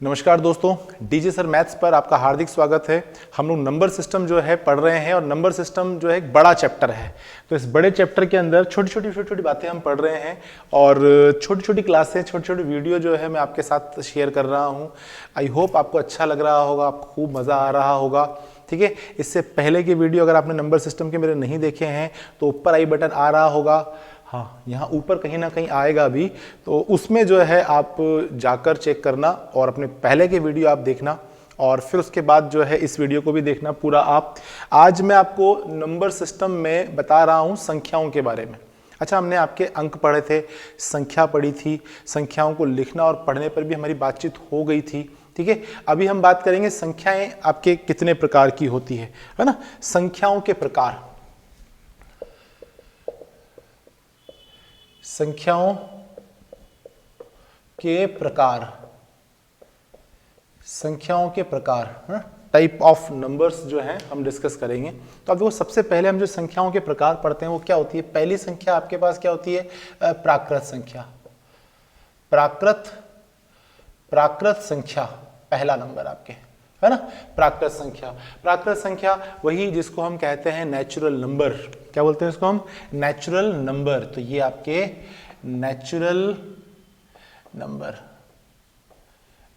नमस्कार दोस्तों, DJ sir maths पर आपका हार्दिक स्वागत है। हम लोग नंबर सिस्टम जो है पढ़ रहे हैं और नंबर सिस्टम जो है एक बड़ा चैप्टर है। तो इस बड़े चैप्टर के अंदर छोटी छोटी बातें हम पढ़ रहे हैं और छोटी छोटी क्लासें, छोटी छोटी वीडियो जो है मैं आपके साथ शेयर कर रहा हूँ। आई होप आपको अच्छा लग रहा होगा, आपको खूब मज़ा आ रहा होगा। ठीक है, इससे पहले की वीडियो अगर आपने नंबर सिस्टम के मेरे नहीं देखे हैं तो ऊपर आई बटन आ रहा होगा, हाँ यहाँ ऊपर कहीं ना कहीं आएगा भी, तो उसमें जो है आप जाकर चेक करना और अपने पहले के वीडियो आप देखना और फिर उसके बाद जो है इस वीडियो को भी देखना पूरा आप। आज मैं आपको नंबर सिस्टम में बता रहा हूँ संख्याओं के बारे में। अच्छा, हमने आपके अंक पढ़े थे, संख्या पढ़ी थी, संख्याओं को लिखना और पढ़ने पर भी हमारी बातचीत हो गई थी। ठीक है, अभी हम बात करेंगे संख्याएं आपके कितने प्रकार की होती है ना। संख्याओं के प्रकार, संख्याओं के प्रकार, संख्याओं के प्रकार, टाइप ऑफ नंबर्स जो हैं हम डिस्कस करेंगे। तो अब देखो, सबसे पहले हम जो संख्याओं के प्रकार पढ़ते हैं वो क्या होती है। पहली संख्या आपके पास क्या होती है, प्राकृत संख्या। प्राकृत संख्या पहला नंबर आपके, है ना। प्राकृत संख्या, प्राकृत संख्या वही जिसको हम कहते हैं नेचुरल नंबर। क्या बोलते हैं इसको हम, नेचुरल नंबर। तो ये आपके natural number,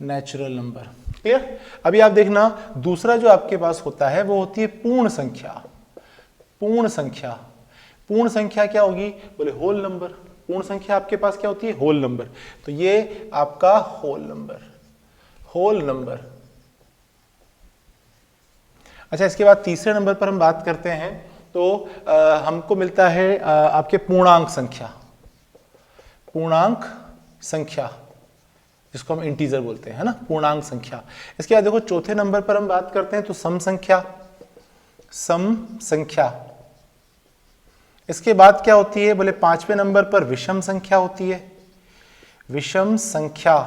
natural number. Clear. अभी आप देखना, दूसरा जो आपके पास होता है वो होती है पूर्ण संख्या। पूर्ण संख्या, पूर्ण संख्या क्या होगी, बोले होल नंबर। पूर्ण संख्या आपके पास क्या होती है, होल नंबर। तो ये आपका होल नंबर, होल नंबर। अच्छा, इसके बाद तीसरे नंबर पर हम बात करते हैं तो हमको मिलता है आपके पूर्णांक संख्या। पूर्णांक संख्या जिसको हम इंटीजर बोलते हैं, है ना, पूर्णांक संख्या। इसके बाद देखो, चौथे नंबर पर हम बात करते हैं तो सम संख्या, सम संख्या। इसके बाद क्या होती है, बोले पांचवें नंबर पर विषम संख्या होती है, विषम संख्या।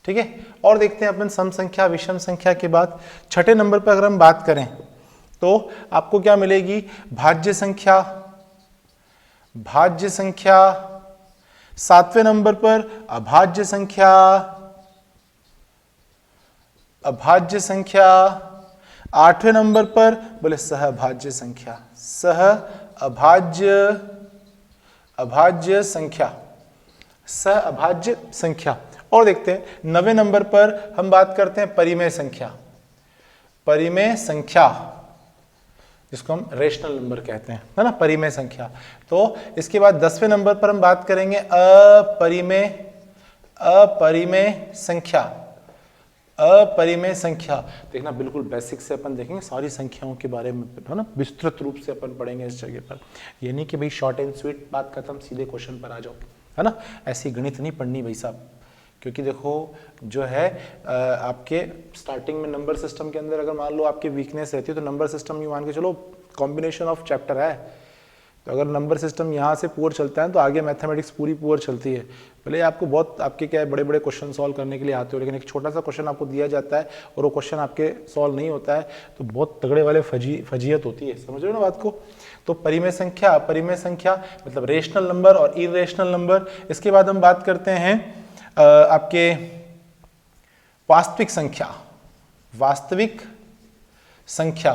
ठीक है, और देखते हैं अपन सम संख्या, विषम संख्या के बाद छठे नंबर पर अगर हम बात करें तो आपको क्या मिलेगी, भाज्य संख्या, भाज्य संख्या। सातवें नंबर पर अभाज्य संख्या, अभाज्य संख्या। आठवें नंबर पर बोले सहभाज्य संख्या, सह अभाज्य, अभाज्य संख्या, सह अभाज्य संख्या। और देखते हैं नवें नंबर पर हम बात करते हैं परिमेय संख्या, परिमेय संख्या जिसको हम रेशनल नंबर कहते हैं, है ना, परिमेय संख्या। तो इसके बाद 10वें नंबर पर हम बात करेंगे अपरिमेय, अपरिमेय संख्या, अपरिमेय संख्या। देखना, बिल्कुल बेसिक से अपन देखेंगे सारी संख्याओं के बारे में, है ना, विस्तृत रूप से अपन पढ़ेंगे इस जगह पर। ये नहीं कि भाई शॉर्ट एंड स्वीट बात खत्म, सीधे क्वेश्चन पर आ जाओ, है ना। ऐसी गणित नहीं पढ़नी भाई साहब, क्योंकि देखो जो है आपके स्टार्टिंग में नंबर सिस्टम के अंदर अगर मान लो आपकी वीकनेस रहती है तो नंबर सिस्टम ये मान के चलो कॉम्बिनेशन ऑफ चैप्टर है। तो अगर नंबर सिस्टम यहाँ से पुअर चलता है तो आगे मैथमेटिक्स पूरी पुअर चलती है। भले आपको बहुत आपके क्या है बड़े बड़े क्वेश्चन सॉल्व करने के लिए आते हो, लेकिन एक छोटा सा क्वेश्चन आपको दिया जाता है और वो क्वेश्चन आपके सॉल्व नहीं होता है तो बहुत तगड़े वाले फजीयत होती है। समझ रहे हो ना बात को। तो परिमेय संख्या, अपरिमेय संख्या मतलब रेशनल नंबर और इरेशनल नंबर। इसके बाद हम बात करते हैं आपके वास्तविक संख्या, वास्तविक संख्या,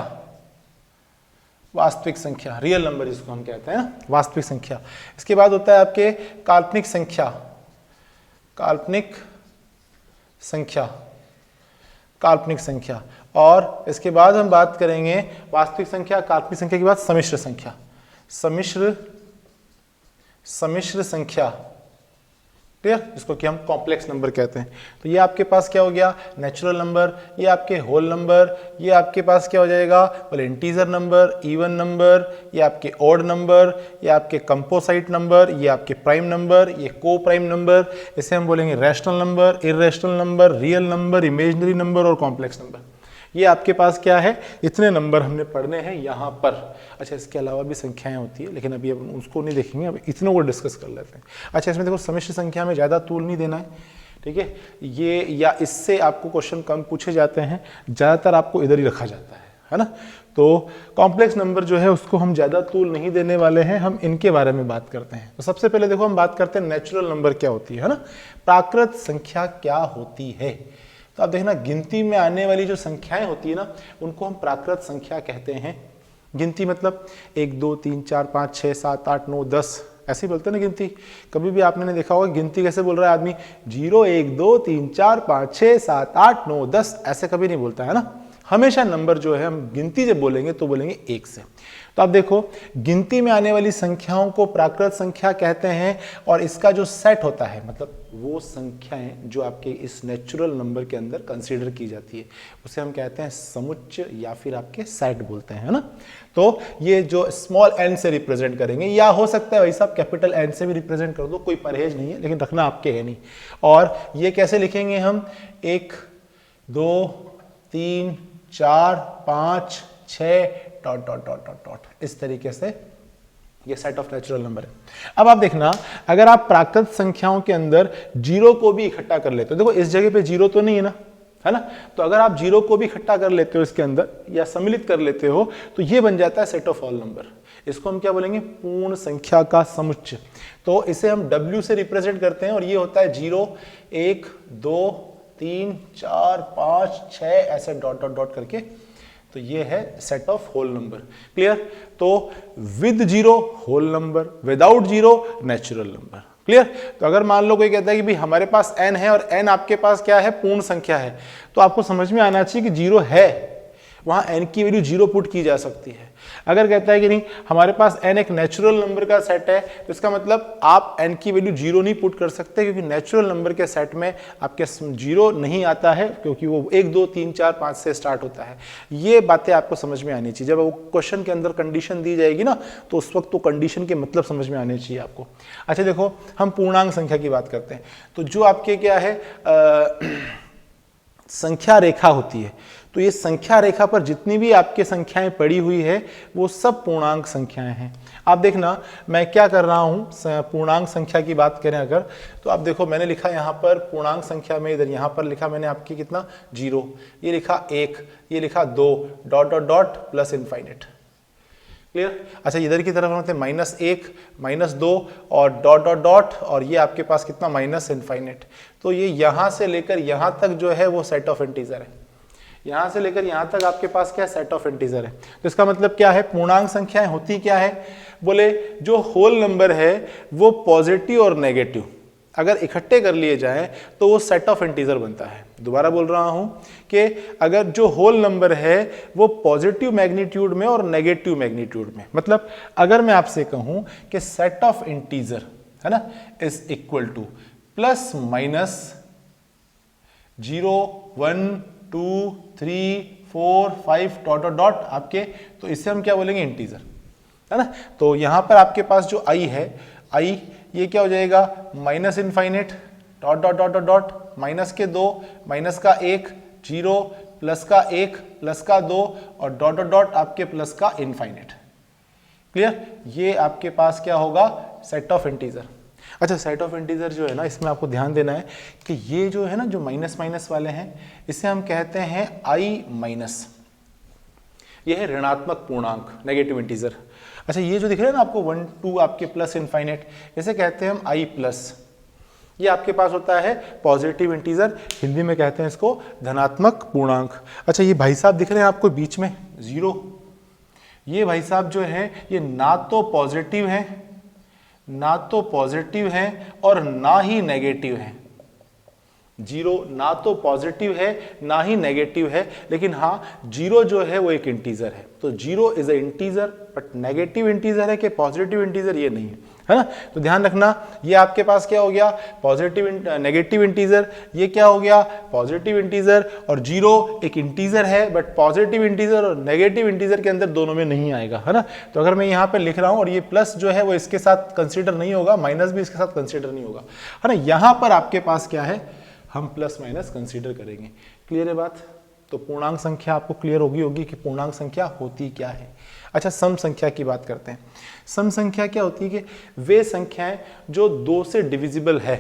वास्तविक संख्या, रियल नंबर जिसको हम कहते हैं, वास्तविक संख्या। इसके बाद होता है आपके काल्पनिक संख्या, काल्पनिक संख्या, काल्पनिक संख्या। और इसके बाद हम बात करेंगे वास्तविक संख्या, काल्पनिक संख्या के बाद सम्मिश्र संख्या, सम्मिश्र, सम्मिश्र संख्या। क्लियर, जिसको कि हम कॉम्प्लेक्स नंबर कहते हैं। तो ये आपके पास क्या हो गया, नेचुरल नंबर, ये आपके होल नंबर, ये आपके पास क्या हो जाएगा, बोले इंटीजर नंबर, इवन नंबर, ये आपके ऑड नंबर, ये आपके कंपोसाइट नंबर, ये आपके प्राइम नंबर, ये को प्राइम नंबर। इसे हम बोलेंगे rational number, irrational number, real number, imaginary number और कॉम्प्लेक्स नंबर। ये आपके पास क्या है, इतने नंबर हमने पढ़ने हैं यहाँ पर। अच्छा, इसके अलावा भी संख्याएं होती है, लेकिन अभी अब उसको नहीं देखेंगे, अब इतनों को डिस्कस कर लेते हैं। अच्छा, इसमें देखो सम्मिश्र संख्या में ज़्यादा तूल नहीं देना है, ठीक है। ये या इससे आपको क्वेश्चन कम पूछे जाते हैं, ज़्यादातर आपको इधर ही रखा जाता है ना। तो कॉम्प्लेक्स नंबर जो है उसको हम ज़्यादा तूल नहीं देने वाले हैं, हम इनके बारे में बात करते हैं। तो सबसे पहले देखो हम बात करते हैं नेचुरल नंबर क्या होती है ना, प्राकृत संख्या क्या होती है। तो आप देखना गिनती में आने वाली जो संख्याएं होती है ना उनको हम प्राकृत संख्या कहते हैं। गिनती मतलब 1 2 3 4 5 6 7 8 9 10 ऐसे ही बोलते हैं ना गिनती। कभी भी आपने नहीं देखा होगा गिनती कैसे बोल रहा है आदमी 0 1 2 3 4 5 6 7 8 9 10 ऐसे कभी नहीं बोलता है ना। हमेशा नंबर जो है हम गिनती जब बोलेंगे तो बोलेंगे 1 से। तो आप देखो गिनती में आने वाली संख्याओं को प्राकृत संख्या कहते हैं और इसका जो सेट होता है मतलब वो संख्याएं जो आपके इस नेचुरल नंबर के अंदर कंसीडर की जाती है उसे हम कहते हैं समुच्चय या फिर आपके सेट बोलते हैं, है ना। तो ये जो स्मॉल n से रिप्रेजेंट करेंगे या हो सकता है वैसा आप कैपिटल N से भी रिप्रेजेंट कर दो, कोई परहेज नहीं है, लेकिन रखना आपके है नहीं। और ये कैसे लिखेंगे हम 1 2 3 4 5 6 dot dot dot dot dot इस तरीके से ये सेट ऑफ नेचुरल नंबर है। अब आप देखना अगर आप प्राकृत संख्याओं के अंदर जीरो को भी इकट्ठा कर लेते हो, देखो इस जगह पे जीरो तो नहीं है ना, है ना। तो अगर आप जीरो को भी इकट्ठा कर लेते हो इसके अंदर या सम्मिलित कर लेते हो तो ये बन जाता है सेट ऑफ ऑल नंबर। इसको हम क्या बोलेंगे, पूर्ण संख्या का समुच्चय। तो इसे हम W से रिप्रेजेंट करते हैं और ये होता है 0 1 2 3 4 5 6 ऐसे डॉट डॉट डॉट करके, तो ये है set of whole number. Clear. तो with zero whole number, without zero natural number. Clear. तो अगर मान लो कोई कहता है कि भाई हमारे पास n है और n आपके पास क्या है, पूर्ण संख्या है, तो आपको समझ में आना चाहिए कि जीरो है, वहां n की वैल्यू जीरो पुट की जा सकती है। अगर कहता है कि नहीं हमारे पास n एक नेचुरल नंबर का सेट है, तो इसका मतलब आप n की वैल्यू जीरो नहीं पुट कर सकते, क्योंकि नेचुरल नंबर के सेट में आपके जीरो नहीं आता है, क्योंकि वो 1 2 3 4 5 से स्टार्ट होता है। ये बातें आपको समझ में आनी चाहिए। जब वो क्वेश्चन के अंदर कंडीशन दी जाएगी ना, तो उस वक्त तो कंडीशन के मतलब समझ में आने चाहिए आपको। अच्छा देखो हम पूर्णांक संख्या की बात करते हैं, तो जो आपके क्या है संख्या रेखा होती है, तो ये संख्या रेखा पर जितनी भी आपके संख्याएं पड़ी हुई है वो सब पूर्णांक संख्याएं हैं। आप देखना मैं क्या कर रहा हूं, पूर्णांक संख्या की बात करें अगर, तो आप देखो मैंने लिखा यहाँ पर पूर्णांक संख्या में, इधर यहाँ पर लिखा मैंने आपकी कितना 0, ये लिखा 1, ये लिखा 2 dot dot dot plus infinite. Clear. अच्छा इधर की तरफ होते हैं -1 -2 और डॉट डॉट डॉट, और ये आपके पास कितना माइनस इनफाइनाइट। तो ये यहां से लेकर यहां तक जो है वो सेट ऑफ इंटीजर है, यहां से लेकर यहां तक आपके पास क्या सेट ऑफ इंटीजर है। तो इसका मतलब क्या है, पूर्णांक संख्याएं होती क्या है, बोले जो होल नंबर है वो पॉजिटिव और नेगेटिव अगर इकट्ठे कर लिए जाएं तो वो सेट ऑफ इंटीजर बनता है। दोबारा बोल रहा हूं कि अगर जो होल नंबर है वो पॉजिटिव मैग्नीट्यूड में और नेगेटिव मैग्नीट्यूड में, मतलब अगर मैं आपसे कहूं कि सेट ऑफ इंटीजर है ना is equal two plus minus 0 1 2 3 4 5 dot dot dot आपके, तो इससे हम क्या बोलेंगे इंटीजर, है ना। तो यहां पर आपके पास जो i है, i ये क्या हो जाएगा minus infinite dot dot dot dot dot, minus के 2 माइनस का 1 0 प्लस का 1 प्लस का 2 और डॉट डॉट डॉट आपके प्लस का इनफाइनाइट। क्लियर। ये आपके पास क्या होगा, सेट ऑफ इंटीजर। अच्छा सेट ऑफ इंटीजर जो है ना, इसमें आपको ध्यान देना है कि ये जो है ना जो माइनस माइनस वाले हैं इसे हम कहते हैं i माइनस, ये है ऋणात्मक पूर्णांक नेगेटिव इंटीजर। अच्छा ये जो दिख रहा है ना आपको 1 2 आपके प्लस इनफाइनाइट, इसे कहते हैं हम i प्लस। ये आपके पास होता है पॉजिटिव इंटीजर, हिंदी में कहते हैं इसको धनात्मक पूर्णांक। अच्छा ये भाई साहब दिख रहे हैं आपको बीच में 0, ये भाई साहब जो है ये ना तो पॉजिटिव है, ना तो पॉजिटिव है और ना ही नेगेटिव है। 0 ना तो पॉजिटिव है ना ही नेगेटिव है, लेकिन हाँ 0 जो है वो एक इंटीजर है। तो 0 is a integer, but negative integer है कि पॉजिटिव इंटीजर ये नहीं है ना। तो ध्यान रखना ये आपके पास क्या हो गया, पॉजिटिव नेगेटिव इंटीजर, ये क्या हो गया पॉजिटिव इंटीजर, और 0 एक इंटीजर है बट पॉजिटिव इंटीजर और नेगेटिव इंटीजर के अंदर दोनों में नहीं आएगा, है ना। तो अगर मैं यहाँ पे लिख रहा हूँ और ये प्लस जो है वो इसके साथ कंसिडर नहीं होगा, माइनस भी इसके साथ कंसिडर नहीं होगा, है ना। यहाँ पर आपके पास क्या है, हम प्लस माइनस कंसीडर करेंगे। क्लियर है बात। तो पूर्णांक संख्या आपको क्लियर होगी कि पूर्णांक संख्या होती क्या है। अच्छा सम संख्या की बात करते हैं। सम संख्या क्या होती है कि वे संख्याएं जो 2 से डिविजिबल है,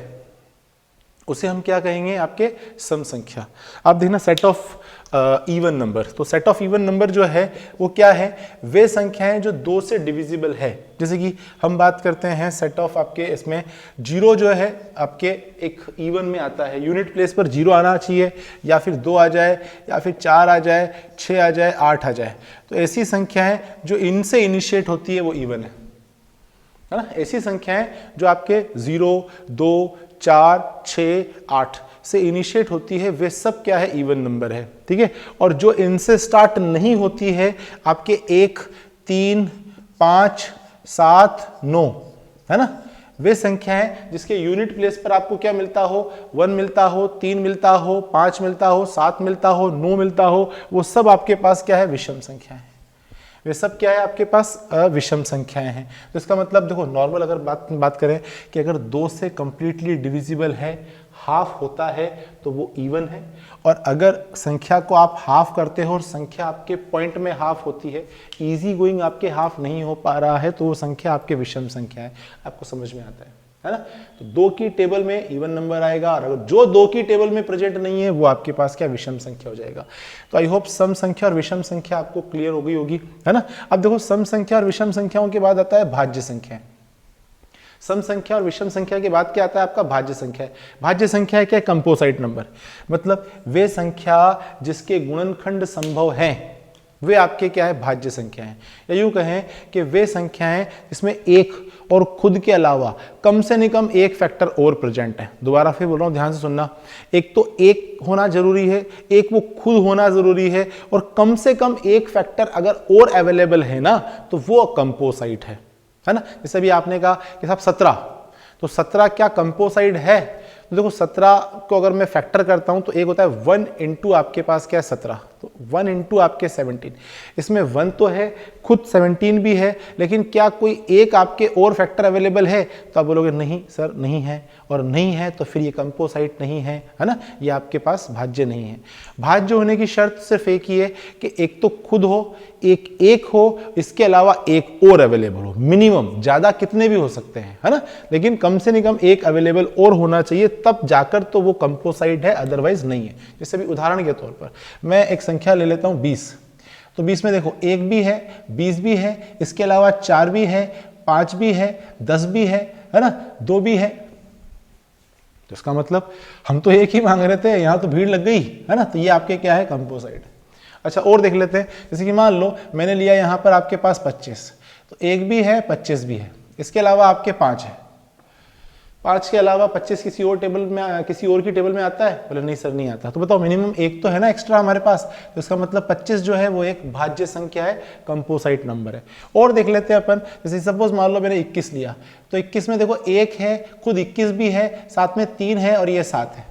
उसे हम क्या कहेंगे, आपके सम संख्या। आप देखना सेट ऑफ इवन नंबर, तो सेट ऑफ इवन नंबर जो है वो क्या है, वे संख्याएं जो 2 से डिविजिबल है। जैसे कि हम बात करते हैं सेट ऑफ आपके, इसमें 0 जो है आपके एक इवन में आता है, यूनिट प्लेस पर 0 आना चाहिए, या फिर 2 आ जाए, या फिर 4 आ जाए, 6 आ जाए, 8 आ जाए। तो ऐसी संख्याएं जो इनसे इनिशिएट होती है वो इवन है ना। ऐसी संख्याएं जो आपके 0, 2, 4, 6, 8 से इनिशिएट होती है वे सब क्या है, इवन नंबर है, ठीक है। और जो इनसे स्टार्ट नहीं होती है, आपके 1, 3, 5, 7, 9 है ना, वे संख्याएं जिसके यूनिट प्लेस पर आपको क्या मिलता हो, 1 मिलता हो, 3 मिलता हो, 5 मिलता हो, 7 मिलता हो, 9 मिलता हो, वो सब आपके पास क्या है, विषम संख्याएं हैं। वे सब क्या है आपके पास, विषम संख्याएं हैं। तो इसका मतलब देखो, नॉर्मल अगर बात करें कि अगर 2 से कंप्लीटली डिविजिबल है, हाफ होता है, तो वो इवन है। और अगर संख्या को आप हाफ करते हो और संख्या आपके पॉइंट में हाफ होती है, इजी गोइंग आपके हाफ नहीं हो पा रहा है, तो वो संख्या आपके विषम संख्या है। आपको समझ में आता है ना। तो 2 की टेबल में इवन नंबर आएगा, और अगर जो 2 की टेबल में प्रेजेंट नहीं है वो आपके पास क्या, विषम संख्या हो जाएगा। तो आई होप सम संख्या और विषम संख्या आपको क्लियर हो गई होगी, है ना। अब देखो, सम संख्या और विषम संख्याओं के बाद आता है भाज्य संख्या। सम संख्या और विषम संख्या के बाद क्या आता है आपका, भाज्य संख्या। भाज्य संख्या है क्या, कंपोजिट नंबर, मतलब वे संख्या जिसके गुणनखंड संभव हैं वे आपके क्या है, भाज्य संख्या है। या यूं कहें कि वे संख्याएं जिसमें एक और खुद के अलावा कम से कम एक फैक्टर और प्रेजेंट है। दोबारा फिर बोल रहा हूं, ध्यान से सुनना। एक तो एक होना जरूरी है, एक वो खुद होना जरूरी है, और कम से कम एक फैक्टर अगर और अवेलेबल है ना, तो वो कंपोजिट है ना। जैसे भी आपने कहा कि साहब 17, तो 17 क्या कंपोजिट है। तो देखो, 17 को अगर मैं फैक्टर करता हूं तो एक होता है 1 इंटू आपके पास क्या है, 17, तो 1 इंटू आपके 17। इसमें 1 तो है, खुद 17 भी है, लेकिन क्या कोई एक आपके और फैक्टर अवेलेबल है, तो आप बोलोगे नहीं सर, नहीं है, और नहीं है तो फिर ये कंपोजिट नहीं है, है ना, ये आपके पास भाज्य नहीं है। भाज्य होने की शर्त सिर्फ एक ही है कि एक तो खुद हो, एक हो, इसके अलावा एक और अवेलेबल हो। मिनिमम, ज्यादा कितने भी हो सकते हैं, है ना, लेकिन कम से कम एक अवेलेबल और होना चाहिए, तब जाकर तो वो कंपोजिट है, अदरवाइज नहीं है। जैसे भी उदाहरण के तौर पर मैं एक संख्या ले लेता हूं 20, तो 20 में देखो 1 भी है, 20 भी है, इसके अलावा 4 भी है, 5 भी है, 10 भी है ना, 2 भी है। तो इसका मतलब हम तो एक ही मांग रहे थे, यहां तो भीड़ लग गई, है ना। तो ये आपके क्या है, कंपोजिट। अच्छा, और देख लेते हैं। जैसे कि मान लो मैंने लिया यहां पर आपके पास 25, तो 1 भी है, 25 भी है, इसके अलावा आपके 5 है। 5 के अलावा 25 किसी और टेबल में, किसी और की टेबल में आता है, बोले नहीं सर नहीं आता। तो बताओ, मिनिमम एक तो है ना एक्स्ट्रा हमारे पास, तो इसका मतलब 25 जो है वो एक भाज्य संख्या है, कंपोजिट नंबर है। और देख लेते हैं अपन, जैसे सपोज मान लो मैंने 21 लिया, तो 21 में देखो 1 है, खुद 21 भी है, साथ में 3 है, और ये 7 है,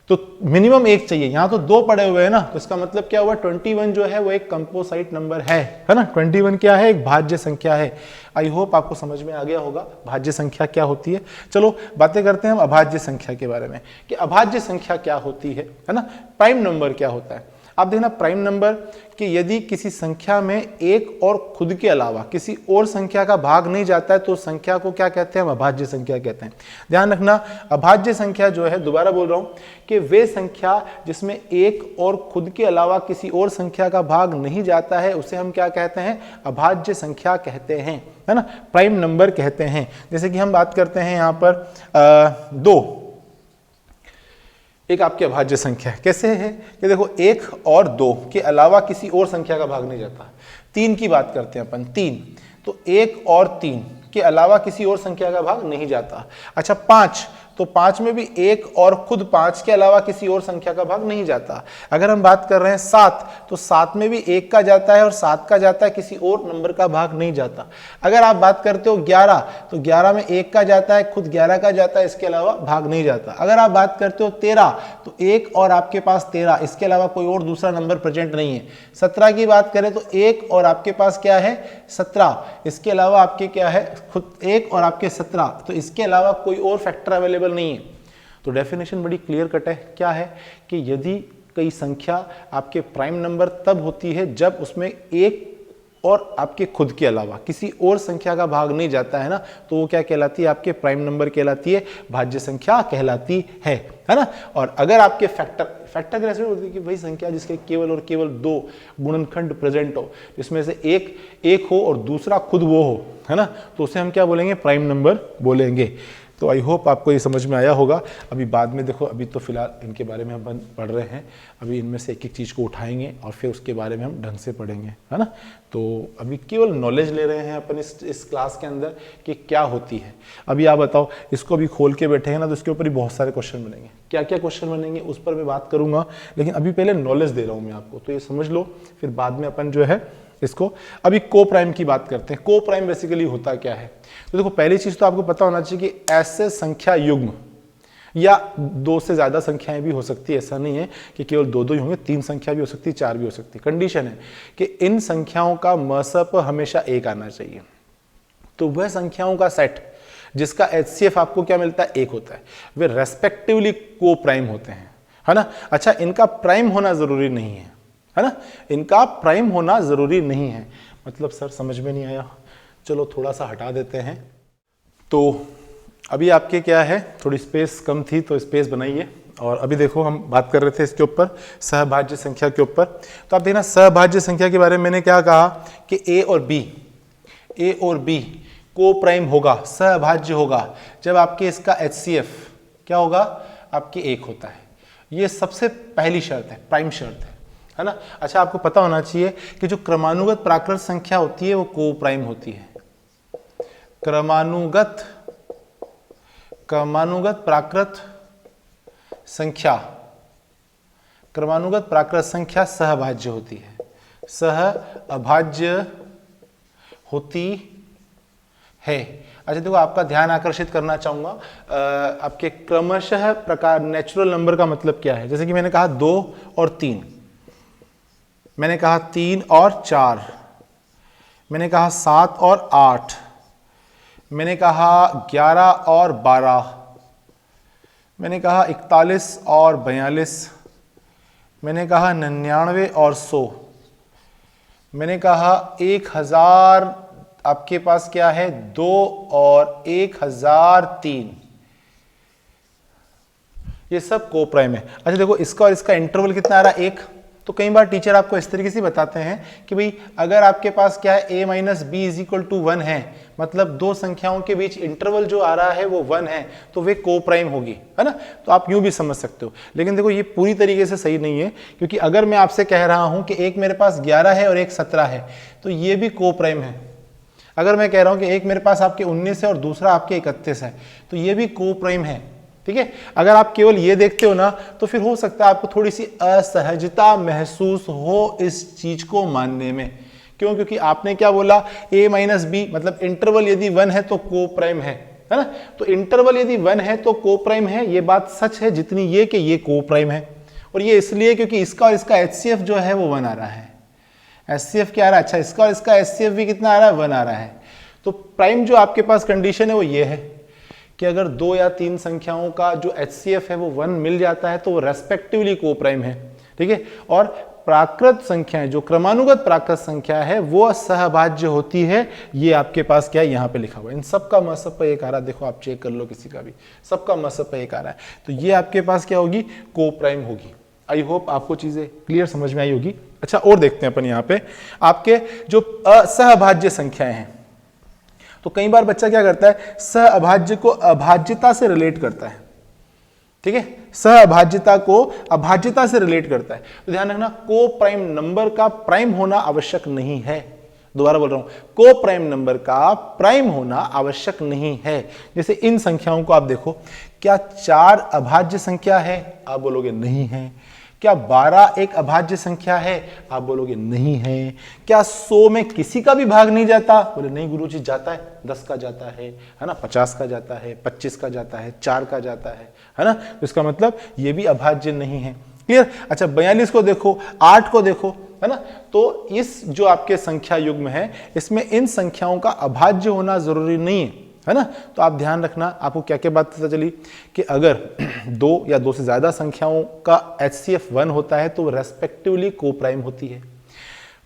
तो मिनिमम एक चाहिए। यहां तो 2 पड़े हुए हैं ना, तो इसका मतलब क्या हुआ, 21 जो है वो एक कंपोजिट नंबर है ना। 21 क्या है, एक भाज्य संख्या है। आई होप आपको समझ में आ गया होगा भाज्य संख्या क्या होती है। चलो बातें करते हैं हम अभाज्य संख्या के बारे में, कि अभाज्य संख्या क्या होती है ना। प्राइम नंबर क्या होता है, आप देखना, प्राइम नंबर कि यदि किसी संख्या में एक और खुद के अलावा किसी और संख्या का भाग नहीं जाता है, तो संख्या को क्या कहते हैं, हम अभाज्य संख्या कहते हैं। ध्यान रखना, अभाज्य संख्या जो है, दोबारा बोल रहा हूं, कि वे संख्या जिसमें एक और खुद के अलावा किसी और संख्या का भाग नहीं जाता है, उसे हम क्या कहते हैं, अभाज्य संख्या कहते हैं, है ना, प्राइम नंबर कहते हैं। जैसे कि हम बात करते हैं यहां पर 2, एक आपकी अभाज्य संख्या है। कैसे है कि देखो, 1 और 2 के अलावा किसी और संख्या का भाग नहीं जाता। 3 की बात करते हैं अपन, 3, तो 1 और 3 के अलावा किसी और संख्या का भाग नहीं जाता। अच्छा, 5, तो 5 में भी 1 और खुद 5 के अलावा किसी और संख्या का भाग नहीं जाता। अगर हम बात कर रहे हैं 7, तो 7 में भी 1 का जाता है और 7 का जाता है, किसी और नंबर का भाग नहीं जाता। अगर आप बात करते हो 11, तो 11 में 1 का जाता है, खुद 11 का जाता है, इसके अलावा भाग नहीं जाता। अगर आप बात करते हो 13, तो 1 और आपके पास 13, इसके अलावा कोई और दूसरा नंबर प्रेजेंट नहीं है। 17 की बात करें तो 1 और आपके पास क्या है, 17, इसके अलावा आपके क्या है, खुद 1 और आपके 17, तो इसके अलावा कोई और फैक्टर अवेलेबल नहीं है। तो डेफिनेशन बड़ी क्लियर कट है, क्या है कि यदि कोई संख्या आपके प्राइम नंबर तब होती है जब उसमें एक और आपके खुद के अलावा किसी और संख्या का भाग नहीं जाता है ना, तो वो क्या कहलाती है, आपके प्राइम नंबर कहलाती है, भाज्य संख्या कहलाती है ना। और अगर आपके फैक्टर कैसे होती है कि वही संख्या जिसके केवल और केवल 2 गुणनखंड प्रेजेंट हो, जिसमें से एक हो और दूसरा खुद वो हो, है ना, तो उसे हम क्या बोलेंगे, प्राइम नंबर बोलेंगे। तो आई होप आपको ये समझ में आया होगा। अभी बाद में देखो, अभी तो फिलहाल इनके बारे में हम पढ़ रहे हैं, अभी इनमें से एक एक चीज़ को उठाएंगे और फिर उसके बारे में हम ढंग से पढ़ेंगे, है ना। तो अभी केवल नॉलेज ले रहे हैं अपन इस क्लास के अंदर कि क्या होती है। अभी आप बताओ, इसको अभी खोल के बैठे हैं ना, तो इसके ऊपर ही बहुत सारे क्वेश्चन बनेंगे। क्या क्या क्वेश्चन बनेंगे उस पर मैं बात करूंगा, लेकिन अभी पहले नॉलेज दे रहा हूँ मैं आपको, तो ये समझ लो, फिर बाद में अपन जो है इसको, अभी को प्राइम की बात करते हैं। को प्राइम बेसिकली होता क्या है, तो देखो पहली चीज तो आपको पता होना चाहिए कि ऐसे संख्या युग्म या 2 से ज्यादा संख्याएं भी हो सकती है, ऐसा नहीं है कि केवल 2 ही होंगे, 3 संख्या भी हो सकती है, 4 भी हो सकती है। कंडीशन है कि इन संख्याओं का मसप हमेशा 1 आना चाहिए। तो वह संख्याओं का सेट जिसका HCF आपको क्या मिलता है, 1 होता है, वे रेस्पेक्टिवली को प्राइम होते हैं, है ना। अच्छा, इनका प्राइम होना जरूरी नहीं है ना, इनका प्राइम होना जरूरी नहीं है। मतलब सर समझ में नहीं आया, चलो थोड़ा सा हटा देते हैं। तो अभी आपके क्या है, थोड़ी स्पेस कम थी तो स्पेस बनाइए। और अभी देखो हम बात कर रहे थे इसके ऊपर, सहभाज्य संख्या के ऊपर। तो आप देखना, सहभाज्य संख्या के बारे में मैंने क्या कहा कि ए और बी को प्राइम होगा, सहभाज्य होगा जब आपके इसका HCF क्या होगा, आपके 1 होता है। ये सबसे पहली शर्त है, प्राइम शर्त है ना। अच्छा, आपको पता होना चाहिए कि जो क्रमानुगत प्राकृत संख्या होती है वो को प्राइम होती है। क्रमानुगत प्राकृत संख्या सहभाज्य होती है, सहअभाज्य होती है। अच्छा देखो, आपका ध्यान आकर्षित करना चाहूंगा, आपके क्रमशः प्रकार नेचुरल नंबर का मतलब क्या है। जैसे कि मैंने कहा 2 और 3, मैंने कहा 3 और 4, मैंने कहा 7 और 8, मैंने कहा 11 और 12, मैंने कहा 41 और 42, मैंने कहा 99 और 100, मैंने कहा 1000, आपके पास क्या है 2 और 1003। ये सब को प्राइम है। अच्छा देखो, इसका और इसका इंटरवल कितना आ रहा है, 1। तो कई बार टीचर आपको इस तरीके से बताते हैं कि भाई अगर आपके पास क्या है a minus B is equal to 1 है, मतलब 2 संख्याओं के बीच इंटरवल जो आ रहा है वो 1 है, तो वे को प्राइम होगी, है ना। तो आप यूं भी समझ सकते हो, लेकिन देखो ये पूरी तरीके से सही नहीं है, क्योंकि अगर मैं आपसे कह रहा हूं कि एक मेरे पास 11 है और एक 17 है, तो ये भी को प्राइम है। अगर मैं कह रहा हूं कि एक मेरे पास आपके 19 है और दूसरा आपके 31 है, तो ये भी को प्राइम है, ठीक है। अगर आप केवल ये देखते हो ना, तो फिर हो सकता है आपको थोड़ी सी असहजता महसूस हो इस चीज को मानने में। क्यों? क्योंकि आपने क्या बोला, a माइनस बी, मतलब इंटरवल यदि 1 है तो को प्राइम है ना। तो इंटरवल यदि 1 है तो को प्राइम है, ये बात सच है जितनी ये कि ये को प्राइम है। और ये इसलिए क्योंकि इसका और इसका HCF जो है वो 1 आ रहा है। HCF क्या आ रहा है, अच्छा इसका और इसका HCF भी कितना आ रहा है, 1 आ रहा है। तो प्राइम जो आपके पास कंडीशन है वो ये है कि अगर 2 या 3 संख्याओं का जो HCF है वो 1 मिल जाता है तो वो रेस्पेक्टिवली को प्राइम है, ठीक है। और प्राकृत संख्याएं, जो क्रमानुगत प्राकृत संख्या है वो सहभाज्य होती है। ये आपके पास क्या है, यहाँ पे लिखा हुआ है। इन सबका मसप एक आ रहा है, देखो आप चेक कर लो किसी का भी, सबका मसप एक आ रहा है। तो ये आपके पास क्या होगी, को प्राइम होगी। आई होप आपको चीजें क्लियर समझ में आई होगी। अच्छा, और देखते हैं अपन यहाँ पे आपके जो असहभाज्य संख्याएं हैं। तो कई बार बच्चा क्या करता है, सहअभाज्य को अभाज्यता से रिलेट करता है, ठीक है। सहअभाज्यता को अभाज्यता से रिलेट करता है। तो ध्यान रखना, को प्राइम नंबर का प्राइम होना आवश्यक नहीं है। दोबारा बोल रहा हूं, को प्राइम नंबर का प्राइम होना आवश्यक नहीं है। जैसे इन संख्याओं को आप देखो, क्या 4 अभाज्य संख्या है, आप बोलोगे नहीं है। क्या 12 एक अभाज्य संख्या है, आप बोलोगे नहीं है। क्या 100 में किसी का भी भाग नहीं जाता, बोले नहीं गुरुजी जाता है, 10 का जाता है ना, 50 का जाता है, 25 का जाता है, 4 का जाता है ना। तो इसका मतलब ये भी अभाज्य नहीं है। क्लियर। अच्छा 42 को देखो, 8 को देखो, है ना। तो इस जो आपके संख्या युग्म है, इसमें इन संख्याओं का अभाज्य होना जरूरी नहीं है ना। तो आप ध्यान रखना, आपको क्या क्या बात पता चली कि अगर 2 या 2 से ज्यादा संख्याओं का HCF 1 होता है तो रेस्पेक्टिवली को प्राइम होती है।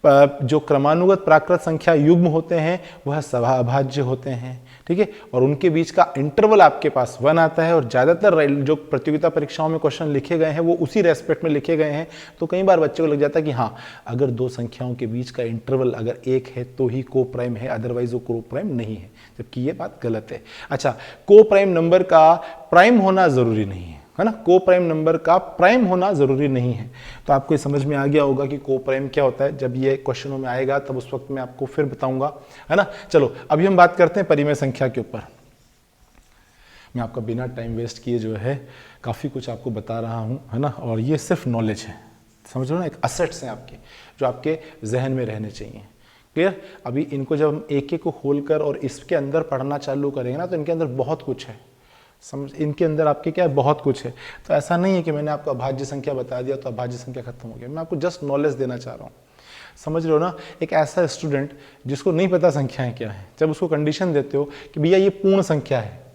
जो क्रमानुगत प्राकृत संख्या युग्म होते हैं वह सभा अभाज्य होते हैं, ठीक है, और उनके बीच का इंटरवल आपके पास 1 आता है। और ज़्यादातर जो प्रतियोगिता परीक्षाओं में क्वेश्चन लिखे गए हैं वो उसी रेस्पेक्ट में लिखे गए हैं। तो कई बार बच्चों को लग जाता है कि हाँ, अगर दो संख्याओं के बीच का इंटरवल अगर 1 है तो ही को प्राइम है, अदरवाइज वो को प्राइम नहीं है, जबकि ये बात गलत है। अच्छा, को प्राइम नंबर का प्राइम होना ज़रूरी नहीं है ना, को प्राइम नंबर का प्राइम होना जरूरी नहीं है। तो आपको समझ में आ गया होगा कि को प्राइम क्या होता है। जब ये क्वेश्चनों में आएगा तब उस वक्त मैं आपको फिर बताऊंगा, है ना। चलो अभी हम बात करते हैं परिमेय संख्या के ऊपर। मैं आपका बिना टाइम वेस्ट किए जो है काफ़ी कुछ आपको बता रहा हूँ, है ना, और ये सिर्फ नॉलेज है, समझ लो ना, एक असेट्स हैं आपके जो आपके जहन में रहने चाहिए। क्लियर। अभी इनको जब हम एक एक को खोल कर और इसके अंदर पढ़ना चालू करेंगे ना, तो इनके अंदर बहुत कुछ है, समझ, इनके अंदर आपके क्या है, बहुत कुछ है। तो ऐसा नहीं है कि मैंने आपको अभाज्य संख्या बता दिया तो अभाज्य संख्या खत्म हो गया। मैं आपको जस्ट नॉलेज देना चाह रहा हूँ, समझ रहे हो ना। एक ऐसा स्टूडेंट जिसको नहीं पता संख्याएं क्या है, जब उसको कंडीशन देते हो कि भैया ये पूर्ण संख्या है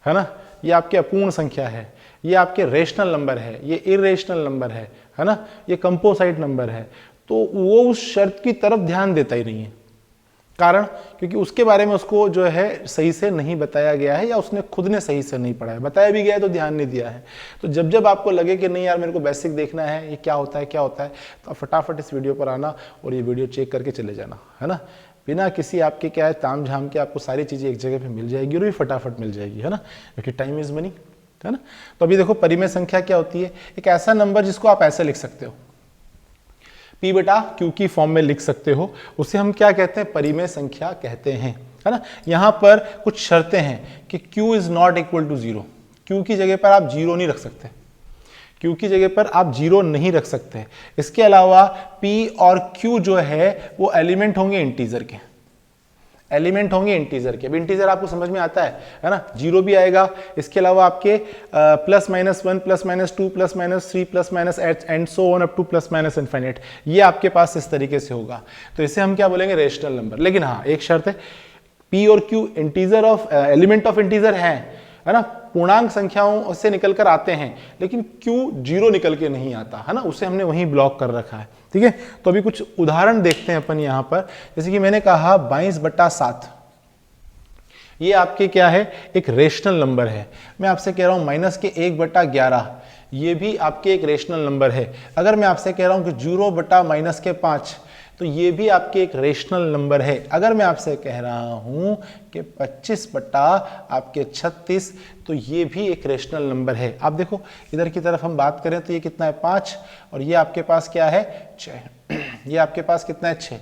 ना, ये आपके अपूर्ण संख्या है, ये आपके रेशनल नंबर है, ये इरेशनल नंबर है ना, ये कंपोसाइट नंबर है, तो वो उस शर्त की तरफ ध्यान देता ही नहीं है। कारण क्योंकि उसके बारे में उसको जो है सही से नहीं बताया गया है, या उसने खुद ने सही से नहीं पढ़ा है, बताया भी गया है तो ध्यान नहीं दिया है। तो जब जब आपको लगे कि नहीं यार मेरे को बेसिक देखना है, ये क्या होता है क्या होता है, तो आप फटाफट इस वीडियो पर आना और ये वीडियो चेक करके चले जाना, है ना। बिना किसी आपके क्या है ताम झाम के आपको सारी चीज़ें एक जगह पे मिल जाएगी और भी फटाफट मिल जाएगी, है ना, क्योंकि टाइम इज मनी, है ना। तो अभी देखो परिमेय संख्या क्या होती है। एक ऐसा नंबर जिसको आप ऐसे लिख सकते हो, P बटा Q की फॉर्म में लिख सकते हो, उसे हम क्या कहते हैं, परिमेय संख्या कहते हैं, है ना। यहां पर कुछ शर्तें हैं कि Q is not equal to 0, Q की जगह पर आप 0 नहीं रख सकते, Q की जगह पर आप 0 नहीं रख सकते। इसके अलावा P और Q जो है वो एलिमेंट होंगे इंटीजर के, एलिमेंट होंगे इंटीजर के। अब इंटीजर आपको समझ में आता है ना, 0 भी आएगा। इसके अलावा आपके +-1 +-2 +-3 +-8 and so on up to +-infinite, ये आपके पास इस तरीके से होगा। तो इसे हम क्या बोलेंगे, रेशनल नंबर। लेकिन हाँ, एक शर्त है, P और Q integer of element of integer है ना, पूर्णांक संख्याओं से निकल कर आते हैं, लेकिन Q 0 निकल के नहीं आता, है ना, उसे हमने वहीं ब्लॉक कर रखा है, ठीक है। तो अभी कुछ उदाहरण देखते हैं अपन यहां पर। जैसे कि मैंने कहा 22/7, ये आपके क्या है, एक रेशनल नंबर है। मैं आपसे कह रहा हूं -1/11, ये भी आपके एक रेशनल नंबर है। अगर मैं आपसे कह रहा हूं कि 0/-5, तो ये भी आपके एक रेशनल नंबर है। अगर मैं आपसे कह रहा हूं कि 25/36, तो ये भी एक रेशनल नंबर है। आप देखो इधर की तरफ हम बात करें तो ये कितना है, 5, और ये आपके पास क्या है, 6। ये आपके पास कितना है, 6।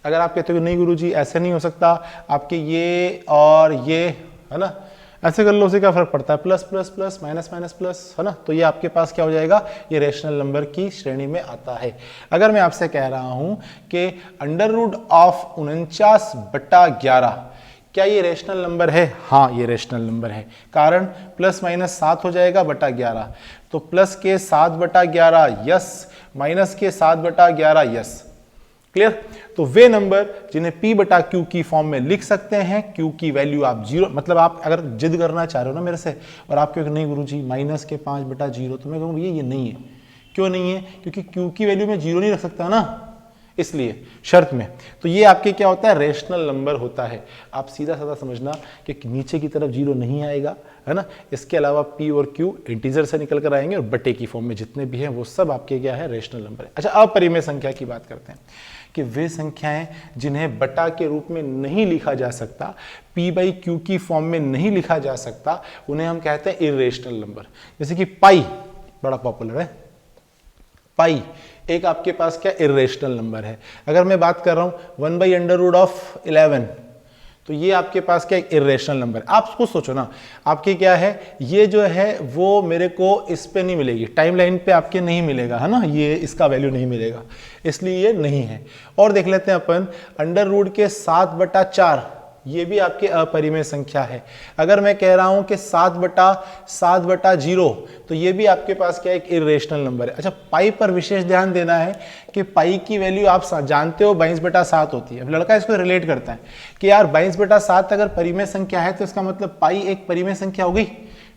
अगर आप कहते हो नहीं गुरुजी ऐसे नहीं हो सकता, आपके ये और ये, है ना, ऐसे कर लो, उसे क्या फर्क पड़ता है, plus plus plus minus minus plus, है ना, तो ये आपके पास क्या हो जाएगा, ये रेशनल नंबर की श्रेणी में आता है। अगर मैं आपसे कह रहा हूं कि √49/11, क्या ये रेशनल नंबर है, हाँ ये रेशनल नंबर है। कारण +-7 हो जाएगा बटा 11, तो प्लस के 7/11 यस, माइनस के 7/11 यस। क्लियर। तो वे नंबर जिन्हें P बटा Q की फॉर्म में लिख सकते हैं, Q की वैल्यू आप 0, मतलब आप अगर जिद करना चाह रहे हो ना मेरे से और आप कहोगे नहीं गुरुजी -5/0, तो मैं कहूँगा भैया ये नहीं है। क्यों नहीं है, क्योंकि Q की वैल्यू में 0 नहीं रख सकता ना, इसलिए शर्त में। तो ये आपके क्या होता है, रेशनल नंबर होता है। आप सीधा साधा समझना कि नीचे की तरफ 0 नहीं आएगा, है ना। इसके अलावा P और Q इंटीजर से निकल कर आएंगे और बटे की फॉर्म में जितने भी हैं वो सब आपके क्या है, रेशनल नंबर है। अच्छा, अपरिमेय संख्या की बात करते हैं कि वे संख्याएं जिन्हें बटा के रूप में नहीं लिखा जा सकता, P/Q की फॉर्म में नहीं लिखा जा सकता, उन्हें हम कहते हैं इरेशनल नंबर। जैसे कि पाई बड़ा पॉपुलर है, पाई एक आपके पास क्या इरेशनल नंबर है। अगर मैं बात कर रहा हूं 1/√11, तो ये आपके पास क्या इरेशनल नंबर है। आप खुद सोचो ना, आपके क्या है, ये जो है वो मेरे को इस पे नहीं मिलेगी, टाइमलाइन पे आपके नहीं मिलेगा, है ना, ये इसका वैल्यू नहीं मिलेगा, इसलिए ये नहीं है। और देख लेते हैं अपन √7/4, ये भी आपके अपरिमेय संख्या है। अगर मैं कह रहा हूं कि 7/0, तो ये भी आपके पास क्या एक इरेशनल नंबर है। अच्छा, पाई पर विशेष ध्यान देना है कि पाई की वैल्यू आप जानते हो 22/7 होती है। अब लड़का इसको रिलेट करता है कि यार 22/7 अगर परिमेय संख्या है तो इसका मतलब पाई एक परिमेय संख्या हो गई,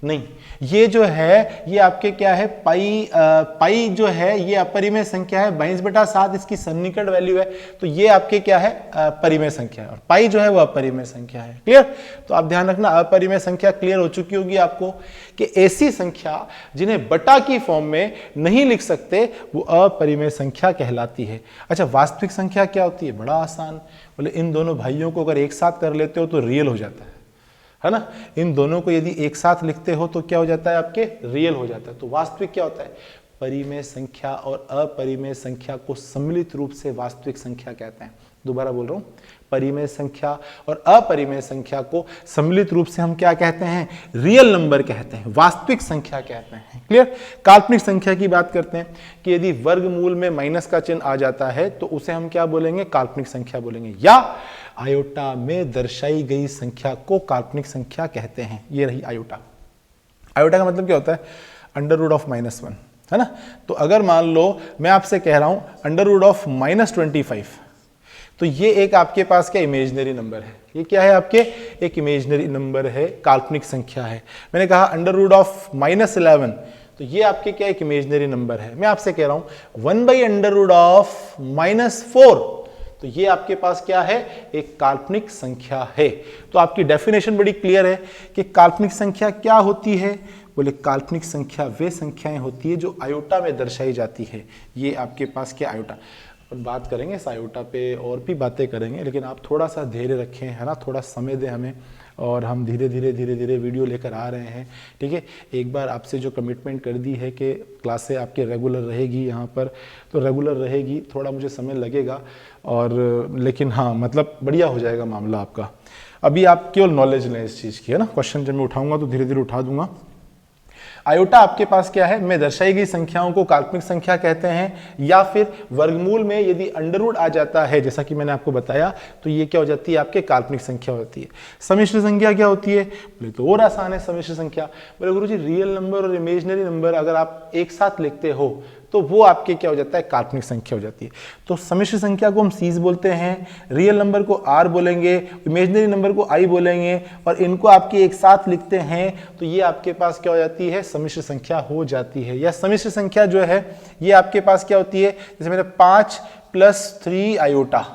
नहीं, ये जो है ये आपके क्या है, पाई जो है ये अपरिमेय संख्या है, 22/7 इसकी सन्निकट वैल्यू है, तो ये आपके क्या है, परिमेय संख्या है, और पाई जो है वो अपरिमेय संख्या है। क्लियर? तो आप ध्यान रखना, अपरिमेय संख्या क्लियर हो चुकी होगी आपको कि ऐसी संख्या जिन्हें बटा की फॉर्म में नहीं लिख सकते वो अपरिमेय संख्या कहलाती है। अच्छा, वास्तविक संख्या क्या होती है? बड़ा आसान, बोले इन दोनों भाइयों को अगर एक साथ कर लेते हो तो रियल हो जाता है ना। इन दोनों को यदि एक साथ लिखते हो तो क्या हो जाता है, आपके रियल हो जाता है। तो वास्तविक क्या होता है? परिमेय संख्या और अपरिमेय संख्या को सम्मिलित रूप से वास्तविक संख्या कहते हैं। दोबारा बोल रहा हूं, परिमेय संख्या और अपरिमेय संख्या को सम्मिलित रूप से हम क्या कहते हैं? रियल नंबर कहते हैं, वास्तविक संख्या कहते हैं। क्लियर? काल्पनिक संख्या की बात करते हैं कि यदि वर्गमूल में माइनस का चिन्ह आ जाता है तो उसे हम क्या बोलेंगे? काल्पनिक संख्या बोलेंगे, या आयोटा में दर्शाई गई संख्या को काल्पनिक संख्या कहते हैं। ये रही आयोटा। आयोटा का मतलब क्या होता है? √(-1), है ना। तो अगर मान लो मैं आपसे कह रहा हूं √(-25), तो ये एक आपके पास क्या इमेजिनरी नंबर है। ये क्या है? आपके एक इमेजिनरी नंबर है, काल्पनिक संख्या है। मैंने कहा √(-11), तो ये आपके क्या एक इमेजिनरी नंबर है। मैं आपसे कह रहा हूं 1/√(-4), तो ये आपके पास क्या है? एक काल्पनिक संख्या है। तो आपकी डेफिनेशन बड़ी क्लियर है कि काल्पनिक संख्या क्या होती है। बोले काल्पनिक संख्या वे संख्याएं होती है जो आयोटा में दर्शाई जाती है। ये आपके पास क्या आयोटा, अपन बात करेंगे इस आयोटा पे और भी बातें करेंगे, लेकिन आप थोड़ा सा धैर्य रखें, है ना, थोड़ा समय दें हमें, और हम धीरे धीरे वीडियो लेकर आ रहे हैं। ठीक है, एक बार आपसे जो कमिटमेंट कर दी है कि क्लासें आपके रेगुलर रहेगी यहाँ पर, तो रेगुलर रहेगी। थोड़ा मुझे समय लगेगा, और लेकिन हाँ, मतलब बढ़िया हो जाएगा मामला आपका। अभी आप केवल नॉलेज लें इस चीज़ की, है ना। क्वेश्चन जब मैं उठाऊंगा तो धीरे धीरे उठा दूंगा। आयोटा आपके पास क्या है? में दर्शाई गई संख्याओं को काल्पनिक संख्या कहते हैं, या फिर वर्गमूल में यदि अंडर आ जाता है, जैसा कि मैंने आपको बताया, तो ये क्या हो जाती है? आपके काल्पनिक संख्या होती है। समिश्र संख्या क्या होती है? बोले तो और आसान है समिश्र संख्या। बोले गुरुजी रियल नंबर और इमेजिनरी नंबर अगर आप एक साथ लिखते हो तो वो आपके क्या हो जाता है? काल्पनिक संख्या हो जाती है। तो समिश्र संख्या को हम सीज बोलते हैं, रियल नंबर को आर बोलेंगे, इमेजिनरी नंबर को आई बोलेंगे, और इनको आपके एक साथ लिखते हैं तो ये आपके पास क्या हो जाती है? समिश्र संख्या हो जाती है। या समिश्र संख्या जो है ये आपके पास क्या होती है? जैसे मेरे 5 + 3 आयोटा,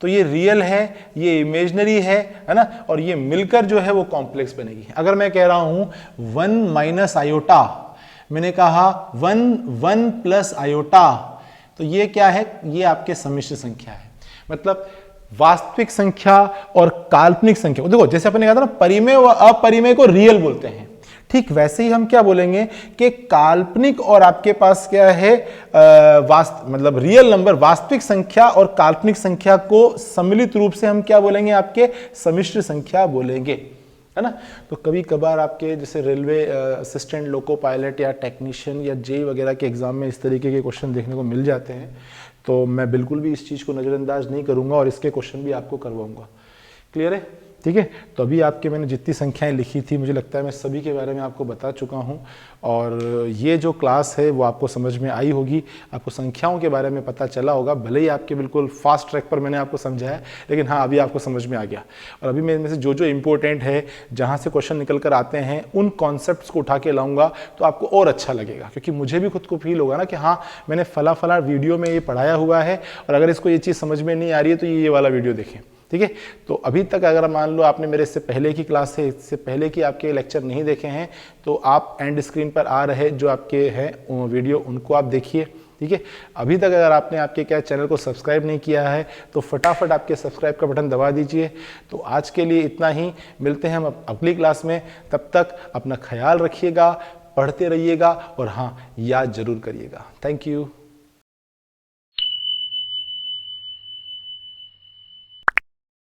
तो ये रियल है, ये इमेजिनरी है ना, और ये मिलकर जो है वो कॉम्प्लेक्स बनेगी। अगर मैं कह रहा हूं 1 - आयोटा, मैंने कहा 1 + आयोटा, तो ये क्या है? ये आपके समिश्र संख्या है। मतलब वास्तविक संख्या और काल्पनिक संख्या, देखो जैसे अपने कहा था ना, परिमेय व अपरिमेय को रियल बोलते हैं, ठीक वैसे ही हम क्या बोलेंगे कि काल्पनिक और आपके पास क्या है, मतलब रियल नंबर, वास्तविक संख्या और काल्पनिक संख्या को सम्मिलित रूप से हम क्या बोलेंगे? आपके समिश्र संख्या बोलेंगे, है ना। तो कभी कभार आपके जैसे रेलवे असिस्टेंट, लोको पायलट या टेक्नीशियन या जेई वगैरह के एग्जाम में इस तरीके के क्वेश्चन देखने को मिल जाते हैं, तो मैं बिल्कुल भी इस चीज़ को नज़रअंदाज नहीं करूंगा और इसके क्वेश्चन भी आपको करवाऊंगा। क्लियर है? ठीक है। तो अभी आपके मैंने जितनी संख्याएं लिखी थी, मुझे लगता है मैं सभी के बारे में आपको बता चुका हूं, और ये जो क्लास है वो आपको समझ में आई होगी, आपको संख्याओं के बारे में पता चला होगा। भले ही आपके बिल्कुल फास्ट ट्रैक पर मैंने आपको समझाया, लेकिन हाँ अभी आपको समझ में आ गया। और अभी मैं इनमें से जो जो इंपॉर्टेंट है, जहाँ से क्वेश्चन निकल कर आते हैं, उन कॉन्सेप्ट्स को उठा के लाऊंगा तो आपको और अच्छा लगेगा, क्योंकि मुझे भी खुद को फील होगा ना कि हाँ मैंने फला वीडियो में ये पढ़ाया हुआ है, और अगर इसको ये चीज़ समझ में नहीं आ रही है तो ये वाला वीडियो देखें। ठीक है। तो अभी तक अगर मान लो आपने मेरे इससे पहले की क्लास है, इससे पहले की आपके लेक्चर नहीं देखे हैं, तो आप एंड स्क्रीन पर आ रहे जो आपके हैं वीडियो, उनको आप देखिए। ठीक है। अभी तक अगर आपने आपके क्या चैनल को सब्सक्राइब नहीं किया है तो फटाफट आपके सब्सक्राइब का बटन दबा दीजिए। तो आज के लिए इतना ही, मिलते हैं हम अगली क्लास में। तब तक अपना ख्याल रखिएगा, पढ़ते रहिएगा, और हाँ याद जरूर करिएगा। Thank you.